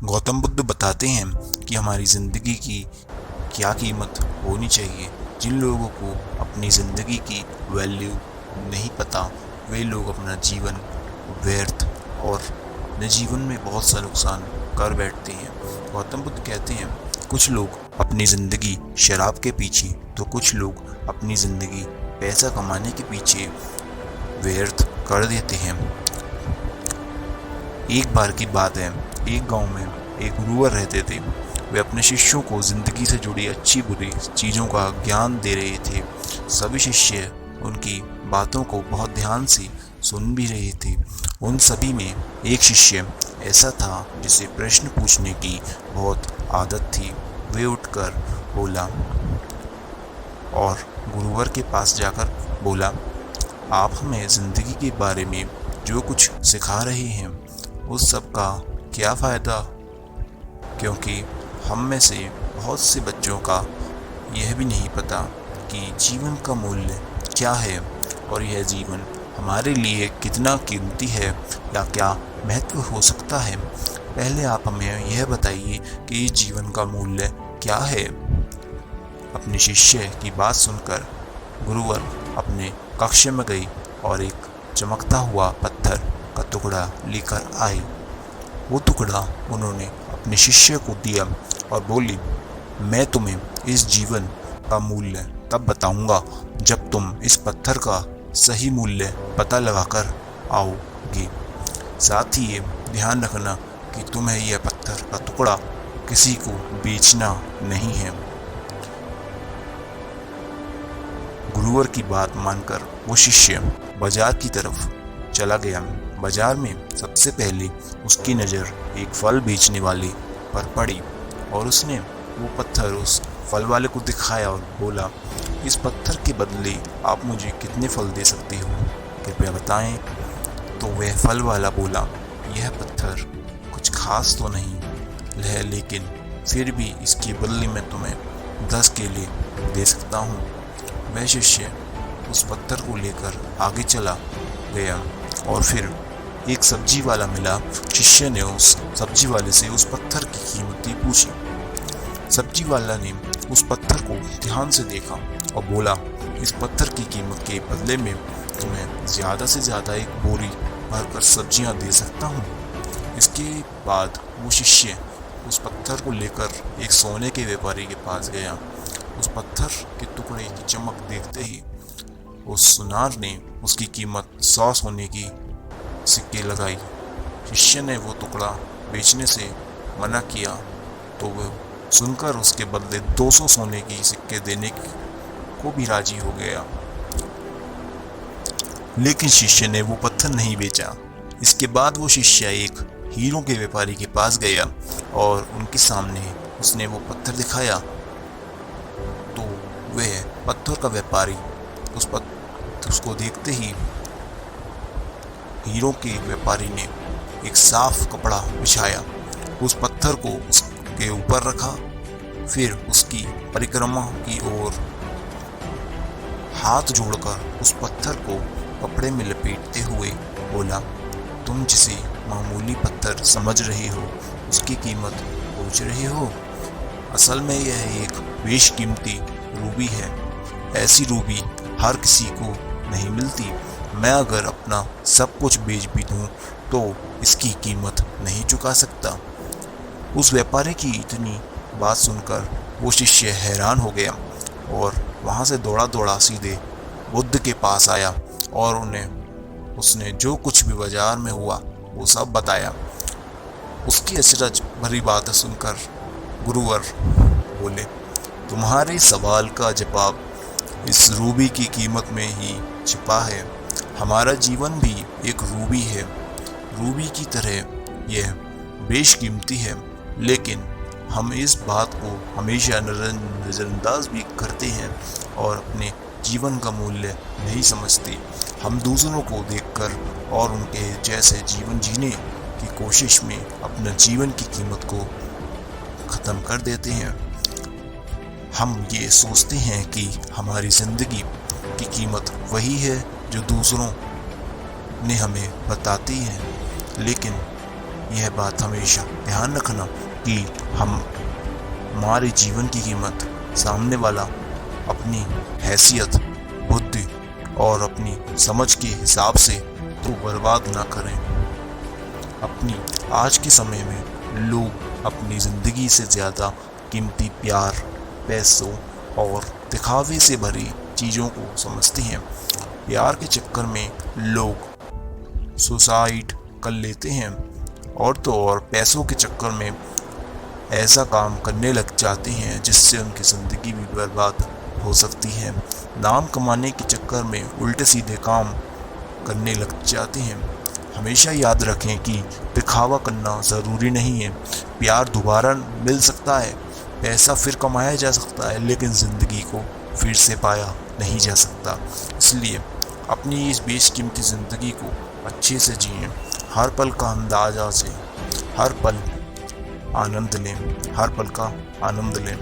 गौतम बुद्ध बताते हैं कि हमारी ज़िंदगी की क्या कीमत होनी चाहिए। जिन लोगों को अपनी ज़िंदगी की वैल्यू नहीं पता, वे लोग अपना जीवन व्यर्थ और अपने जीवन में बहुत सा नुकसान कर बैठते हैं। गौतम बुद्ध कहते हैं, कुछ लोग अपनी ज़िंदगी शराब के पीछे तो कुछ लोग अपनी ज़िंदगी पैसा कमाने के पीछे व्यर्थ कर देते हैं। एक बार की बात है, एक गांव में एक गुरुवर रहते थे। वे अपने शिष्यों को जिंदगी से जुड़ी अच्छी बुरी चीज़ों का ज्ञान दे रहे थे। सभी शिष्य उनकी बातों को बहुत ध्यान से सुन भी रहे थे। उन सभी में एक शिष्य ऐसा था जिसे प्रश्न पूछने की बहुत आदत थी। वे उठकर बोला और गुरुवर के पास जाकर बोला, आप हमें ज़िंदगी के बारे में जो कुछ सिखा रहे हैं उस सब का क्या फ़ायदा, क्योंकि हम में से बहुत से बच्चों का यह भी नहीं पता कि जीवन का मूल्य क्या है और यह जीवन हमारे लिए कितना कीमती है या क्या महत्व हो सकता है। पहले आप हमें यह बताइए कि इस जीवन का मूल्य क्या है। अपने शिष्य की बात सुनकर गुरुवर अपने कक्ष में गई और एक चमकता हुआ पत्थर का टुकड़ा लेकर आई। वो टुकड़ा उन्होंने अपने शिष्य को दिया और बोली, मैं तुम्हें इस जीवन का मूल्य तब बताऊंगा जब तुम इस पत्थर का सही मूल्य पता लगाकर आओगे। साथ ही ये ध्यान रखना कि तुम्हें यह पत्थर का टुकड़ा किसी को बेचना नहीं है। गुरुवर की बात मानकर वो शिष्य बाजार की तरफ चला गया। बाजार में सबसे पहले उसकी नज़र एक फल बेचने वाले पर पड़ी और उसने वो पत्थर उस फल वाले को दिखाया और बोला, इस पत्थर के बदले आप मुझे कितने फल दे सकते हो, कृपया बताएं। तो वह फल वाला बोला, यह पत्थर कुछ खास तो नहीं है, लेकिन फिर भी इसके बदले में तुम्हें 10 केले दे सकता हूँ। वह शिष्य उस पत्थर को लेकर आगे चला गया और फिर एक सब्जी वाला मिला। शिष्य ने उस सब्जी वाले से उस पत्थर की कीमत पूछी। सब्जी वाला ने उस पत्थर को ध्यान से देखा और बोला, इस पत्थर की कीमत के बदले में तुम्हें ज़्यादा से ज़्यादा एक बोरी भरकर सब्जियां दे सकता हूँ। इसके बाद वो शिष्य उस पत्थर को लेकर एक सोने के व्यापारी के पास गया। उस पत्थर के टुकड़े की चमक देखते ही उस सुनार ने उसकी कीमत 100 सोने की सिक्के लगाई। शिष्य ने वो टुकड़ा बेचने से मना किया तो वह सुनकर उसके बदले 200 सोने की सिक्के देने को भी राजी हो गया, लेकिन शिष्य ने वो पत्थर नहीं बेचा। इसके बाद वो शिष्य एक हीरों के व्यापारी के पास गया और उनके सामने उसने वो पत्थर दिखाया तो वह पत्थर का व्यापारी उसको देखते ही हीरों के व्यापारी ने एक साफ कपड़ा बिछाया, उस पत्थर को उसके ऊपर रखा, फिर उसकी परिक्रमा की ओर हाथ जोड़कर उस पत्थर को कपड़े में लपेटते हुए बोला, तुम जिसे मामूली पत्थर समझ रहे हो उसकी कीमत पूछ रहे हो, असल में यह एक बेशकीमती रूबी है। ऐसी रूबी हर किसी को नहीं मिलती। मैं अगर अपना सब कुछ बेच भी दूं तो इसकी कीमत नहीं चुका सकता। उस व्यापारी की इतनी बात सुनकर वो शिष्य हैरान हो गया और वहाँ से दौड़ा दौड़ा सीधे बुद्ध के पास आया और उसने जो कुछ भी बाजार में हुआ वो सब बताया। उसकी अचरज भरी बात सुनकर गुरुवर बोले, तुम्हारे सवाल का जवाब इस रूबी की कीमत में ही छिपा है। हमारा जीवन भी एक रूबी है। रूबी की तरह यह बेशकीमती है, लेकिन हम इस बात को हमेशा नज़रअंदाज भी करते हैं और अपने जीवन का मूल्य नहीं समझते। हम दूसरों को देखकर और उनके जैसे जीवन जीने की कोशिश में अपने जीवन की कीमत को ख़त्म कर देते हैं। हम ये सोचते हैं कि हमारी ज़िंदगी की कीमत वही है जो दूसरों ने हमें बताती है, लेकिन यह बात हमेशा ध्यान रखना कि हम हमारे जीवन की कीमत सामने वाला अपनी हैसियत, बुद्धि और अपनी समझ के हिसाब से तो बर्बाद ना करें। अपनी आज के समय में लोग अपनी ज़िंदगी से ज़्यादा कीमती प्यार, पैसों और दिखावे से भरी चीज़ों को समझते हैं। प्यार के चक्कर में लोग सुसाइड कर लेते हैं और तो और पैसों के चक्कर में ऐसा काम करने लग जाते हैं जिससे उनकी ज़िंदगी भी बर्बाद हो सकती है। नाम कमाने के चक्कर में उल्टे सीधे काम करने लग जाते हैं। हमेशा याद रखें कि दिखावा करना ज़रूरी नहीं है। प्यार दोबारा मिल सकता है, पैसा फिर कमाया जा सकता है, लेकिन ज़िंदगी को फिर से पाया नहीं जा सकता। इसलिए अपनी इस बेशकीमती ज़िंदगी को अच्छे से जिएं, हर पल का अंदाज़ा से हर पल आनंद लें, हर पल का आनंद लें।